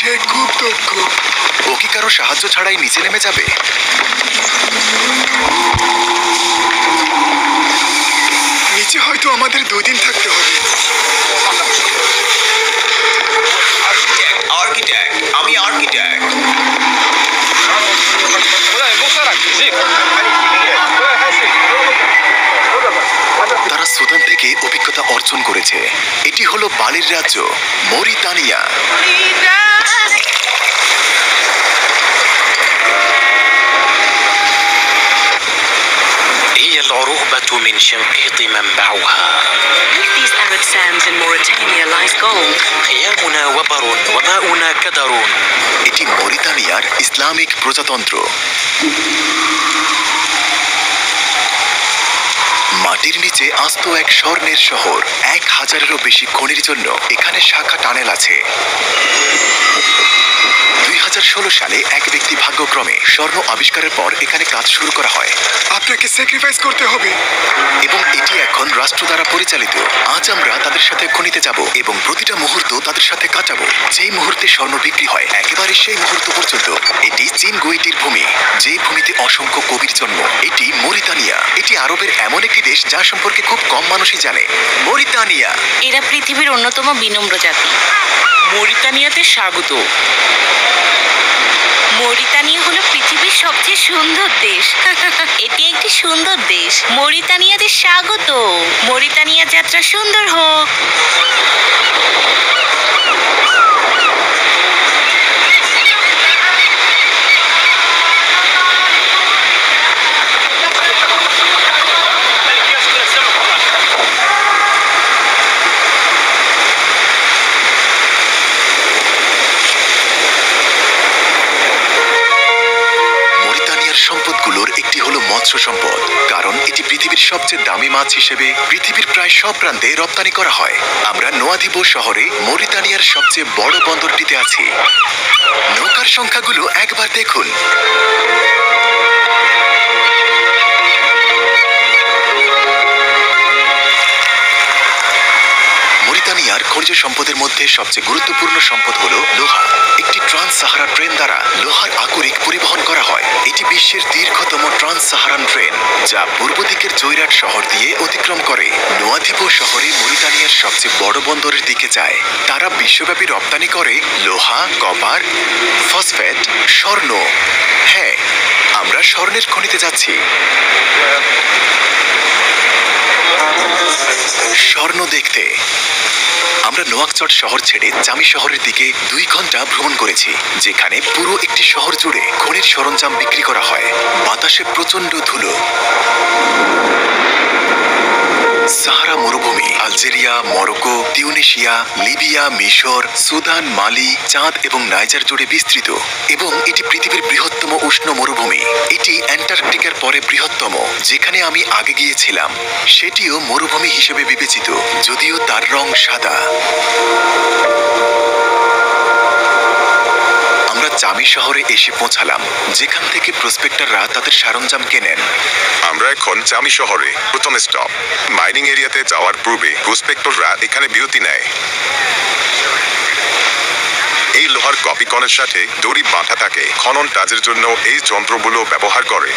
সে খুব দক্ষ। ও কি কারো সাহায্য ছাড়াই নিচে নেমে যাবে? নিচে হয়তো আমাদের 2 দিন থাকতে হবে। আমি আর্কিটেক্ট। তারা সুদান থেকে অভিজ্ঞতা অর্জন করেছে। এটি হলো বালির রাজ্য Mauritania. هي العروبة من شنقيط منبعها. With these arid sands in Mauritania lies gold. خيامنا وبر وماؤنا كدر. এটি মরিতানিয়ার ইসলামিক প্রজাতন্ত্র। মাটির নিচে আস্ত এক স্বর্ণের শহর। 1000-এরও বেশি খনির জন্য এখানে শাখা টানেল আছে। 2016 সালে এক ব্যক্তি ভাগ্যক্রমে স্বর্ণ আবিষ্কারের পর এখানে কাজ শুরু করা হয়। আপনাকে স্যাক্রিফাইস করতে হবে। এবং এটি এখন রাষ্ট্র দ্বারা পরিচালিত। আজ আমরা তাদের সাথে খনিতে যাব এবং প্রতিটা মুহূর্ত তাদের সাথে কাটাবো। যেই মুহূর্তে স্বর্ণ বিক্রি হয় একেবারে সেই মুহূর্ত পর্যন্ত এটি চীন গুইটির ভূমি, যে ভূমিতে অসংখ্য কবির জন্ম। এটি মরিতানিয়া। এটি আরবের এমন একটি দেশ যা সম্পর্কে খুব কম মানুষই জানে। মরিতানিয়া। এরা পৃথিবীর অন্যতম বিনম্র জাতি। মরিতানিয়াতে স্বাগত। মরিতানিয়া হলো পৃথিবীর সবচেয়ে সুন্দর দেশ। এটি একটি সুন্দর দেশ। মরিতানিয়াতে স্বাগত। মরিতানিয়া যাত্রা সুন্দর হোক। সম্পদগুলোর একটি হলো মৎস্য সম্পদ, কারণ এটি পৃথিবীর সবচেয়ে দামি মাছ হিসেবে পৃথিবীর প্রায় সব প্রান্তে রপ্তানি করা হয়। আমরা নোয়াদিবো শহরে মরিতানিয়ার সবচেয়ে বড় বন্দরটিতে আছি। নৌকার সংখ্যাগুলো একবার দেখুন। মরিতানিয়ার খনিজ সম্পদের মধ্যে সবচেয়ে গুরুত্বপূর্ণ সম্পদ হলো লোহা। একটি ট্রান্স সাহারা ট্রেন দ্বারা লোহার আকরিক পরিবহন করা হয়। এটি বিশ্বের দীর্ঘতম ট্রান্স সাহারান ট্রেন, যা পূর্ব দিকের জৈরাট শহর দিয়ে অতিক্রম করে নোয়াদিবো শহরে মরিতানিয়ার সবচেয়ে বড় বন্দরের দিকে যায়। তারা বিশ্বব্যাপী রপ্তানি করে লোহা, কপার, ফসফেট, স্বর্ণ। হ্যাঁ, আমরা স্বর্ণের খনিতে যাচ্ছি। স্বর্ণ দেখতে আমরা নোয়াকচট শহর ছেড়ে জামি শহরের দিকে 2 ঘন্টা ভ্রমণ করেছি, যেখানে পুরো একটি শহর জুড়ে খনির সরঞ্জাম বিক্রি করা হয়। বাতাসে প্রচন্ড ধুলো। সাহারা মরুভূমি আলজেরিয়া, মরক্কো, তিউনিশিয়া, লিবিয়া, মিশর, সুদান, মালি, চাঁদ এবং নাইজার জুড়ে বিস্তৃত এবং এটি পৃথিবীর বৃহত্তম উষ্ণ মরুভূমি। এটি অ্যান্টার্কটিকার পরে বৃহত্তম। যেখানে আমি আগে গিয়েছিলাম সেটিও মরুভূমি হিসেবে বিবেচিত, যদিও তার রং সাদা। আমরা জামি শহরে এসে পৌঁছালাম, যেখান থেকে প্রসপেক্টররা তাদের সরঞ্জাম কেনেন। আমরা এখন জামি শহরে। প্রথম স্টপ মাইনিং এরিয়াতে যাওয়ার পূর্বে প্রসপেক্টররা এখানে বিরতি নেয়। এই লোহার কপিকনের সাথে দড়ি বাঁধা থাকে। খনন কাজের জন্য এই যন্ত্রগুলো ব্যবহার করে।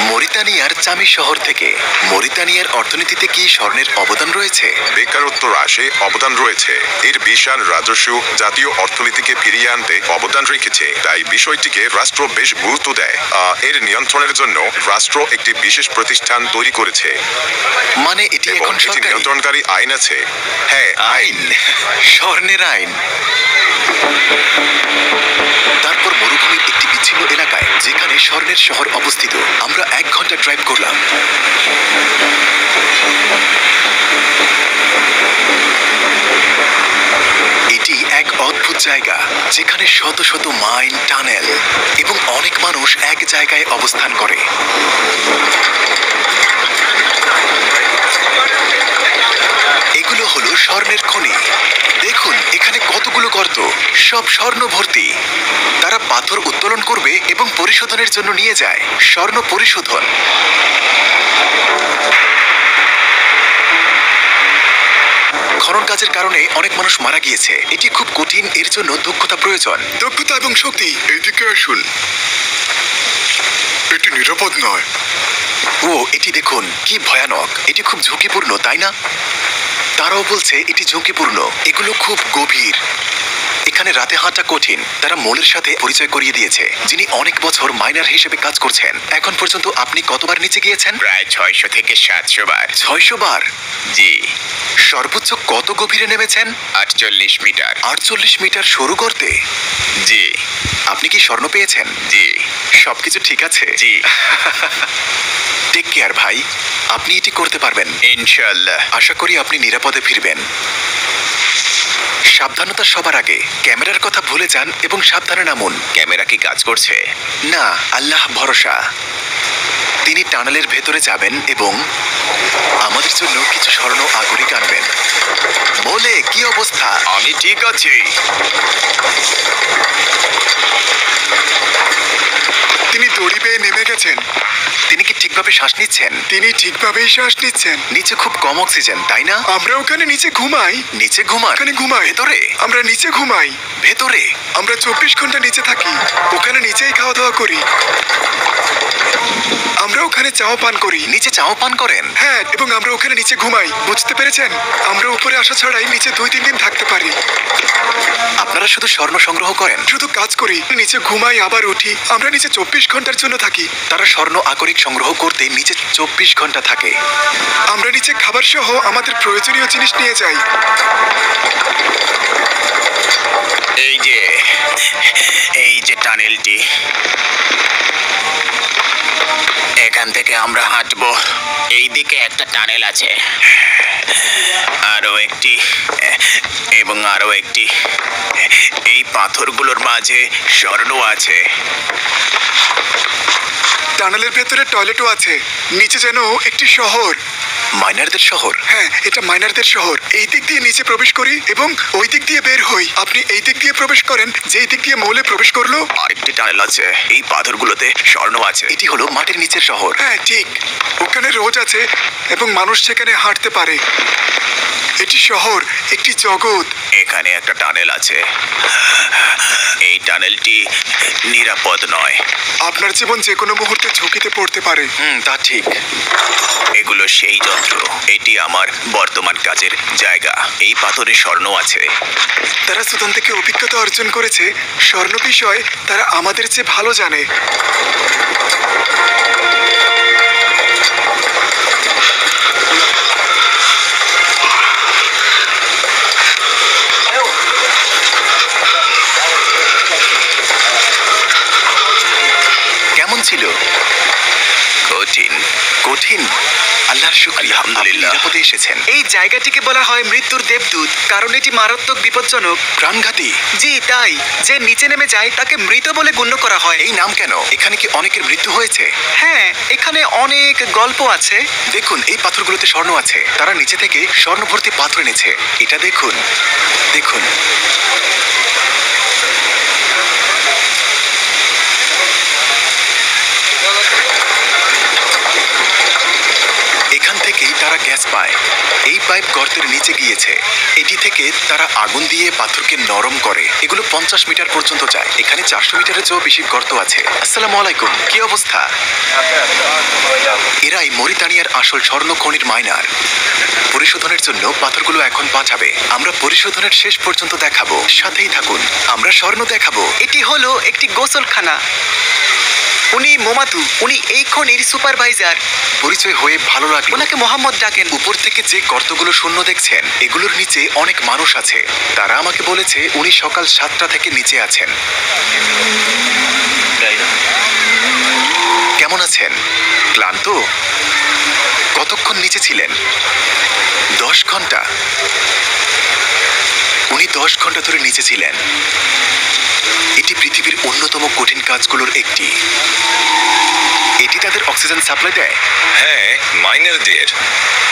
মরিতানিয়ার জামি শহর থেকে। মরিতানিয়ার অর্থনীতিতে কি স্বর্ণের অবদান রয়েছে? বেকারত্ব হ্রাসে অবদান রয়েছে। এর বিশাল রাজস্ব জাতীয় অর্থনীতিকে ফিরিয়ে আনতে অবদান রেখেছে, তাই বিষয়টিকে রাষ্ট্র বেশ গুরুত্ব দেয়। এর নিয়ন্ত্রণের জন্য রাষ্ট্র একটি বিশেষ প্রতিষ্ঠান তৈরি করেছে। মানে এটি এবং এখন এটি সরকারি? নিয়ন্ত্রণকারী আইন আছে। হ্যাঁ, আইন। স্বর্ণের আইন। তারপর মরুভূমির একটি বিচ্ছিন্ন এলাকায়, যেখানে স্বর্ণের শহর অবস্থিত, আমরা 1 ঘন্টা ড্রাইভ করলাম। এটি এক অদ্ভুত জায়গা, যেখানে শত শত মাইন, টানেল এবং অনেক মানুষ এক জায়গায় অবস্থান করে। এগুলো হলো স্বর্ণের খনি। দেখুন এখানে কতগুলো গর্ত, সব স্বর্ণ ভর্তি। তারা পাথর উত্তোলন করবে এবং পরিশোধনের জন্য নিয়ে যায়। স্বর্ণ পরিশোধন। খনন কাজের কারণে অনেক মানুষ মারা গিয়েছে। এটি খুব কঠিন, এর জন্য দক্ষতা প্রয়োজন। দক্ষতা এবং শক্তি। এদিকে আসুন। এটি নিরাপদ নয়। ও এটি দেখুন, কি ভয়ানক। এটি খুব ঝুঁকিপূর্ণ, তাই না? তারাও বলছে এটি ঝুঁকিপূর্ণ। এগুলো খুব গভীর। এখানে রাতে হাঁটা কঠিন। তারা মোলের সাথে পরিচয় করিয়ে দিয়েছে, যিনি অনেক বছর মাইনার হিসেবে কাজ করছেন। এখন পর্যন্ত আপনি কতবার নিচে গিয়েছেন? প্রায় 600 থেকে 700 বার। 600 বার? জি। সর্বোচ্চ কত গভীরে নেমেছেন? 48 মিটার। 48 মিটার সরু গর্তে? জি। আপনি কি স্বর্ণ পেয়েছেন? জি। সবকিছু ঠিক আছে? জি। টেক কেয়ার ভাই, আপনি এটি করতে পারবেন ইনশাআল্লাহ। আশা করি আপনি নিরাপদে ফিরবেন। সাবধানতা সবার আগে। ক্যামেরার কথা ভুলে যান এবং সাবধানে নামুন। ক্যামেরা কি কাজ করছে? না, আল্লাহ ভরসা। তিনি টানেলের ভেতরে যাবেন এবং আমাদের জন্য কিছু স্বর্ণ আগরিক আনবেন। বলে কি অবস্থা? আমি ঠিক আছি। তিনি দড়ি বেয়ে নেমে গেছেন। তিনি কি ঠিকভাবে শ্বাস নিচ্ছেন? তিনি ঠিকভাবেই শ্বাস নিচ্ছেন। নিচে খুব কম অক্সিজেন, তাই না? আমরা ওখানে নিচে ঘুমাই। নিচে ঘুমান? ওখানে ঘুমাই। ভেতরে? আমরা নিচে ঘুমাই। ভেতরে? আমরা 24 ঘন্টা নিচে থাকি। ওখানে নিচেই খাওয়া দাওয়া করি। আমরা ওখানে চাও পান করি। নিচে চাও পান করেন? হ্যাঁ, এবং আমরা ওখানে নিচে ঘুমাই। বুঝতে পেরেছেন? আমরা উপরে আসা ছাড়াই নিচে 2-3 দিন থাকতে পারি। আপনারা শুধু স্বর্ণ সংগ্রহ করেন? শুধু কাজ করি, নিচে ঘুমাই, আবার উঠি। আমরা নিচে 24 ঘন্টার জন্য থাকি। তারা স্বর্ণ আকরিক সংগ্রহ করতে নিচে 24 ঘন্টা থাকে। আমরা নিচে খাবার সহ আমাদের প্রয়োজনীয় জিনিস নিয়ে যাই। এই যে টানেলটি, এখান থেকে আমরা হাঁটবো। এই দিকে একটা টানেল আছে, আরো একটি এবং আরো একটি। এই পাথরগুলোর মাঝে স্বর্ণ আছে। টানেলের ভেতরে টয়লেটও আছে। নিচে যেন একটি শহর। মাইনারদের শহর? হ্যাঁ, এটা মাইনারদের শহর। এই দিক দিয়ে নিচে প্রবেশ করি এবং ওই দিক দিয়ে বের হই। আপনি এই দিক দিয়ে প্রবেশ করেন, যেই দিক দিয়ে মৌলে প্রবেশ করলো। আরেকটি টানেল আছে, এই পাথরগুলোতে স্বর্ণ আছে। এটি হলো মাটির নিচের শহর। হ্যাঁ ঠিক, ওখানে রোজ আছে এবং মানুষ সেখানে হাঁটতে পারে। এটি শহর, একটি জগৎ। এখানে একটা টানেল আছে। এই টানেলটি নিরাপদ নয়। আপনার জীবন যে কোনো মুহূর্তে ঝুঁকিতে পড়তে পারে। তা ঠিক। এগুলো সেই যন্ত্র। এটি আমার বর্তমান কাজের জায়গা। এই পাথরে স্বর্ণ আছে। তারা সুদান থেকে অভিজ্ঞতা অর্জন করেছে। স্বর্ণ বিষয় তারা আমাদের চেয়ে ভালো জানে। কেমন ছিল? কঠিন। কঠিন? আল্লাহর শুকরিয়া, আলহামদুলিল্লাহ। আপনি নিরাপদে এসেছেন। এই জায়গাটিকে বলা হয় মৃত্যুর দেবদূত, কারণ এটি মারাত্মক বিপজ্জনক। প্রাণঘাতী? জি তাই, যে নিচে নেমে যায় তাকে মৃত বলে গণ্য করা হয়। এই নাম কেন? এখানে কি অনেকের মৃত্যু হয়েছে? হ্যাঁ, এখানে অনেক গল্প আছে। দেখুন, এই পাথরগুলোতে স্বর্ণ আছে। তারা নিচে থেকে স্বর্ণ ভর্তি পাথর এনেছে। এটা দেখুন, দেখুন। এখান থেকেই তারা গ্যাস পায়। এই পাইপ গর্তের নিচে গিয়েছে। এটি থেকে তারা আগুন দিয়ে পাথরকে নরম করে। এগুলো 50 মিটার পর্যন্ত যায়। এখানে 400 মিটারের চেয়েও বেশি গর্ত আছে। আসসালামু আলাইকুম, কি অবস্থা? এরাই মরিতানিয়ার আসল স্বর্ণ খনির মাইনার। পরিশোধনের জন্য পাথরগুলো এখন পাঠাবে। আমরা পরিশোধনের শেষ পর্যন্ত দেখাবো। সাথেই থাকুন, আমরা স্বর্ণ দেখাবো। এটি হলো একটি গোসলখানা। উনি মোমাতু, উনি এই খনির সুপারভাইজার। পরিচয় হয়ে ভালো লাগলো। ওনাকে মোহাম্মদ ডাকেন। উপর থেকে যে গর্তগুলো শূন্য দেখছেন, এগুলোর নিচে অনেক মানুষ আছে। তারা আমাকে বলেছে উনি সকাল 7টা থেকে নিচে আছেন। কেমন আছেন? ক্লান্ত? কতক্ষণ নিচে ছিলেন? 10 ঘন্টা। উনি 10 ঘন্টা ধরে নিচে ছিলেন। এটি পৃথিবীর অন্যতম কঠিন কাজগুলোর একটি। এটি তাদের অক্সিজেন সাপ্লাই দেয়। হ্যাঁ, মাইনারদের।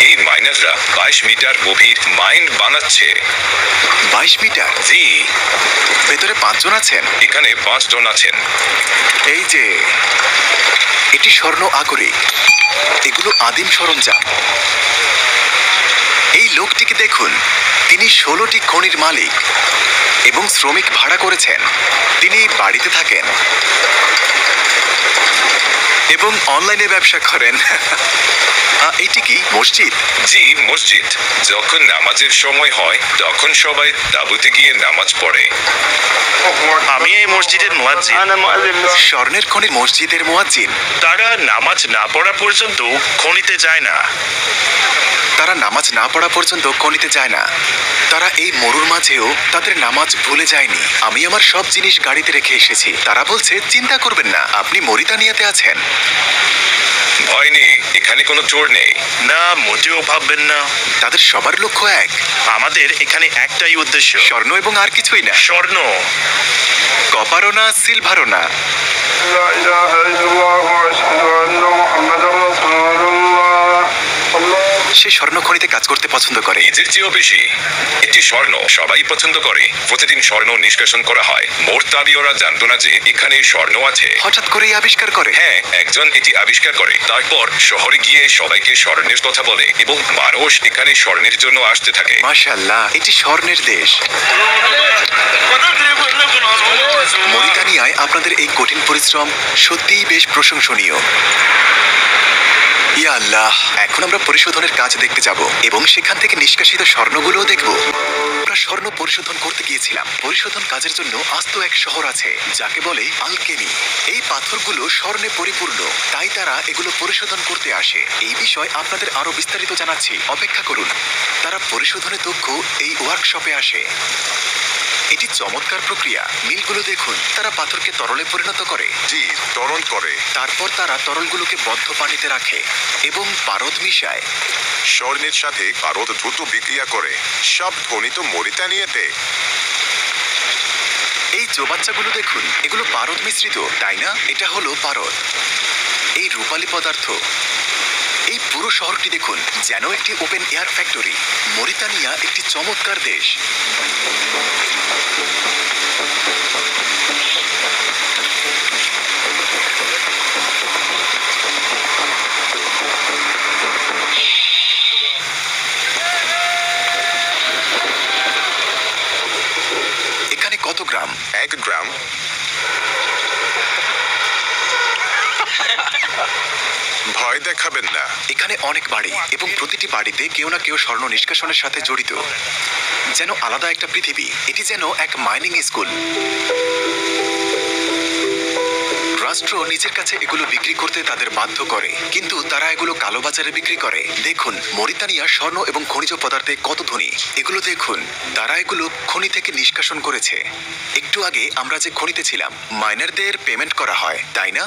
এই মাইনাররা 22 মিটার গভীর মাইন বানাচ্ছে। 22 মিটার? জি, ভেতরে 5 জন আছেন। এখানে 5 জন আছেন। এই যে, এটি স্বর্ণ আগরিক। এগুলো আদিম সরঞ্জাম। এই লোকটিকে দেখুন, তিনি 16টি খনির মালিক এবং শ্রমিক ভাড়া করেছেন। তিনি বাড়িতে থাকেন এবং অনলাইনে ব্যবসা করেন। এটি কি মসজিদ? জি, মসজিদ। যখন নামাজের সময় হয় তখন সবাই তাঁবুতে গিয়ে নামাজ পড়ে। আমি এই মসজিদের মুয়াজ্জিন। স্বর্ণের খনির মসজিদের মুয়াজ্জিন। তারা নামাজ না পড়া পর্যন্ত খনিতে যায় না। তারা নামাজ না পড়া পর্যন্ত খনিতে যায় না। তারা এই মরুর মাঝেও তাদের নামাজ ভুলে যায়নি। আমি আমার সব জিনিস গাড়িতে রেখে এসেছি। তারা বলছে চিন্তা করবেন না, আপনি মরিতানিয়াতে আছেন। ভয় নেই, এখানে কোনো চোর নেই। না, মোটেও ভাববেন না। তাদের সবার লক্ষ্য এক, আমাদের এখানে একটাই উদ্দেশ্য, স্বর্ণ এবং আর কিছুই না। স্বর্ণ। কপারও না, সিলভারও না। لا إله إلا الله وأشهد أن محمدا رسول الله. الله সে স্বর্ণ খনিতে কাজ করতে পছন্দ করে। নিজের চেয়েও বেশি। এটি স্বর্ণ সবাই পছন্দ করে। প্রতিদিন স্বর্ণ নিষ্কাশন করা হয়। মোরতানীয়রা জানতো না যে এখানে স্বর্ণ আছে। হঠাৎ করেই আবিষ্কার করে। হ্যাঁ, একজন এটি আবিষ্কার করে। তারপর শহরে গিয়ে সবাইকে স্বর্ণের কথা বলে এবং মানুষ এখানে স্বর্ণের জন্য আসতে থাকে। মাশাআল্লাহ, এটি স্বর্ণের দেশ। মরিতানিয়ায় আপনাদের এই কঠিন পরিশ্রম সত্যিই বেশ প্রশংসনীয়। ইয়া আল্লাহ, এখন আমরা পরিশোধনের কাজ দেখতে যাব এবং সেখান থেকে নিষ্কাশিত স্বর্ণগুলোও দেখব। আমরা স্বর্ণ পরিশোধন করতে গিয়েছিলাম। পরিশোধন কাজের জন্য আস্ত এক শহর আছে যাকে বলে আলকেমি। এই পাথরগুলো স্বর্ণে পরিপূর্ণ, তাই তারা এগুলো পরিশোধন করতে আসে। এই বিষয় আপনাদের আরো বিস্তারিত জানাচ্ছি, অপেক্ষা করুন। তারা পরিশোধনে দক্ষ এই ওয়ার্কশপে আসে। এটি চমৎকার প্রক্রিয়া। মিলগুলো দেখুন, তারা পাথরকে তরলে পরিণত করে। জি, তরল করে। তারপর তারা তরলগুলোকে বদ্ধ পানিতে রাখে এবং পারদ মিশায়। স্বর্ণের সাথে পারদ দ্রুত বিক্রিয়া করে। সব খনিত মরিতানিয়াতে। এই চৌবাচ্চাগুলো দেখুন, এগুলো পারদ মিশ্রিত, তাই না? এটা হলো পারদ। এই রূপালী পদার্থ। এই পুরো শহরটি দেখুন, যেন একটি ওপেন এয়ার ফ্যাক্টরি। মরিতানিয়া একটি চমৎকার দেশ। এখানে কত গ্রাম? 1 গ্রাম। ভয় দেখাবেন না। এখানে অনেক বাড়ি এবং প্রতিটি বাড়িতে কেউ না কেউ স্বর্ণ নিষ্কাশনের সাথে জড়িত। যেন আলাদা একটা পৃথিবী। এটি যেন এক মাইনিং স্কুল। রাষ্ট্র নিজের কাছে এগুলো বিক্রি করতে তাদের বাধ্য করে, কিন্তু তারা এগুলো কালোবাজারে বিক্রি করে। দেখুন মরিতানিয়া স্বর্ণ এবং খনিজ পদার্থে কত ধনী। এগুলো দেখুন, তারা এগুলো খনি থেকে নিষ্কাশন করেছে। একটু আগে আমরা যে খনিতে ছিলাম, মাইনারদের পেমেন্ট করা হয়, তাই না?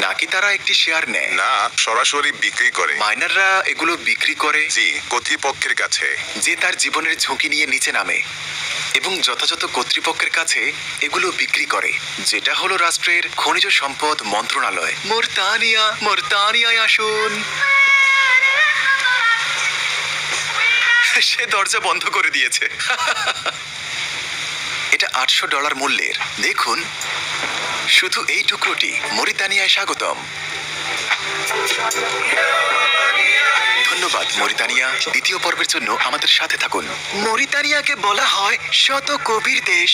নাকি তারা একটি শেয়ার নেয়? না, সরাসরি বিক্রি করে। মাইনাররা এগুলো বিক্রি করে জি, কর্তৃপক্ষের কাছে। যে তার জীবনের ঝুঁকি নিয়ে নিচে নামে এবং যথাযথ কর্তৃপক্ষের কাছে এগুলো বিক্রি করে, যেটা হলো রাষ্ট্রের খনিজ সম্পদ মন্ত্রণালয়। মরিতানিয়ায় আসুন। সে দরজা বন্ধ করে দিয়েছে। এটা $800 মূল্যের। দেখুন, শুধু এই টুকরোটি। মরিতানিয়ায় স্বাগতম। ধন্যবাদ মরিতানিয়া। দ্বিতীয় পর্বের জন্য আমাদের সাথে থাকুন। মরিতানিয়াকে বলা হয় শত কবির দেশ।